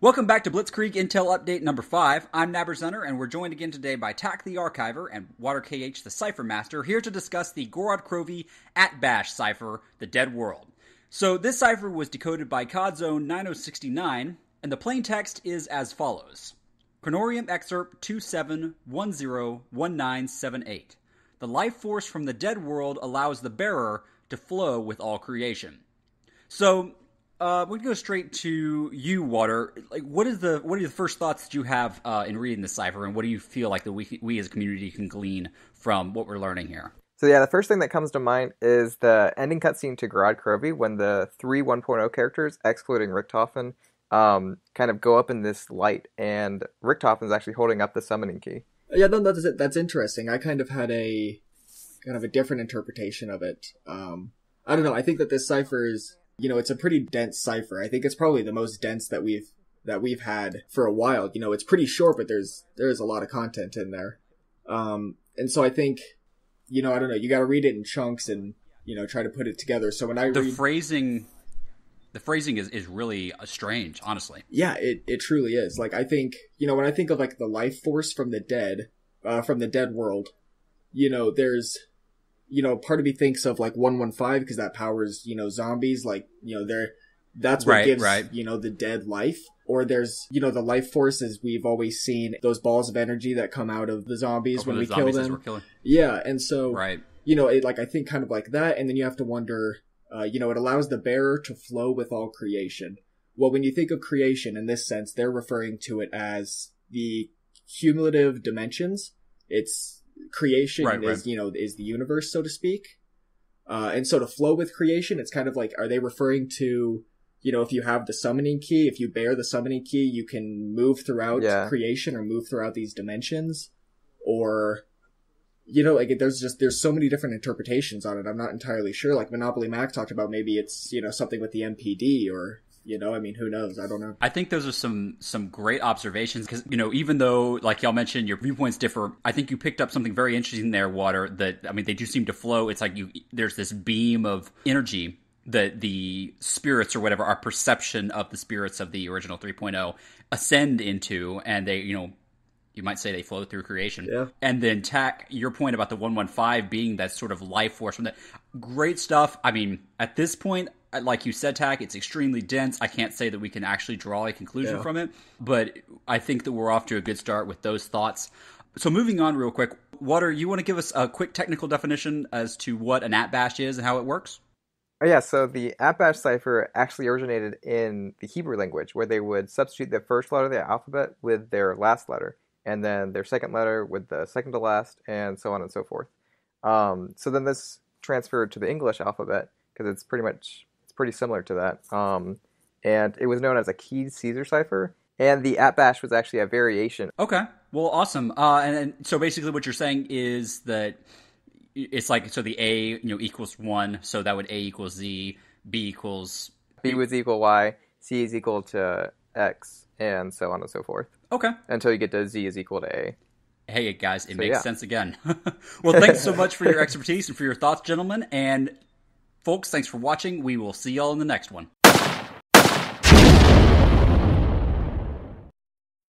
Welcome back to Blitzkrieg Intel Update number 5. I'm Naberzunner, and we're joined again today by Tak the Archiver and Water KH the Cipher Master, here to discuss the Gorod Krovi at-bash cipher, The Dead World. So this cipher was decoded by Codzone 9069, and the plain text is as follows. Chronorium excerpt 27101978. The life force from the dead world allows the bearer to flow with all creation. So, we're going to go straight to you, Water. Like, what are the first thoughts that you have in reading this cipher, and what do you feel like that we as a community can glean from what we're learning here? So yeah, the first thing that comes to mind is the ending cutscene to Gorod Krovi when the three 1.0 characters, excluding Richtofen, kind of go up in this light, and Richtofen is actually holding up the summoning key. Yeah, no, that's interesting. I kind of had a different interpretation of it. I don't know. I think that this cipher is, it's a pretty dense cipher. I think it's probably the most dense that we've had for a while. It's pretty short, but there's a lot of content in there. And so I think, I don't know, you got to read it in chunks and, try to put it together. So when I read the phrasing is really strange, honestly. Yeah, it truly is. Like, I think, when I think of like the life force from the dead world, there's, part of me thinks of like 115 because that powers, zombies, like, that's what gives, the dead life. Or there's, the life force as we've always seen those balls of energy that come out of the zombies when we kill them. Yeah. And so, I think kind of like that. And then you have to wonder, it allows the bearer to flow with all creation. Well, when you think of creation in this sense, they're referring to it as the cumulative dimensions. It's creation is the universe, so to speak. And so to flow with creation, it's kind of like, are they referring to, if you have the summoning key, if you bear the summoning key, you can move throughout creation or move throughout these dimensions? Or, there's so many different interpretations on it. I'm not entirely sure. Like Monopoly Mac talked about, maybe it's, something with the MPD or, who knows? I don't know. I think those are some great observations because, even though, like y'all mentioned, your viewpoints differ, I think you picked up something very interesting there, Water, that, they do seem to flow. It's like there's this beam of energy that the spirits or whatever, our perception of the spirits of the original 3.0 ascend into, and they, you might say they flow through creation. Yeah. And then Tak, your point about the 115 being that sort of life force from that, great stuff. At this point, like you said, Tak, it's extremely dense. I can't say that we can actually draw a conclusion from it, but I think that we're off to a good start with those thoughts. So moving on real quick, Water, you want to give us a quick technical definition as to what an at-bash is and how it works? Oh yeah, so the at-bash cipher actually originated in the Hebrew language, where they would substitute the first letter of the alphabet with their last letter, and then their second letter with the second to last, and so on and so forth. So then this transferred to the English alphabet, because it's pretty similar to that. And it was known as a keyed Caesar cipher, and the at-bash was actually a variation. Okay, well, awesome. And so basically what you're saying is that it's like, so the A, equals 1, so that would A equals Z, B equals... B was equal Y, C is equal to X, and so on and so forth. Okay. Until you get to Z is equal to A. Hey, guys, it makes sense again. Well, thanks so much for your expertise and for your thoughts, gentlemen. And folks, thanks for watching. We will see y'all in the next one.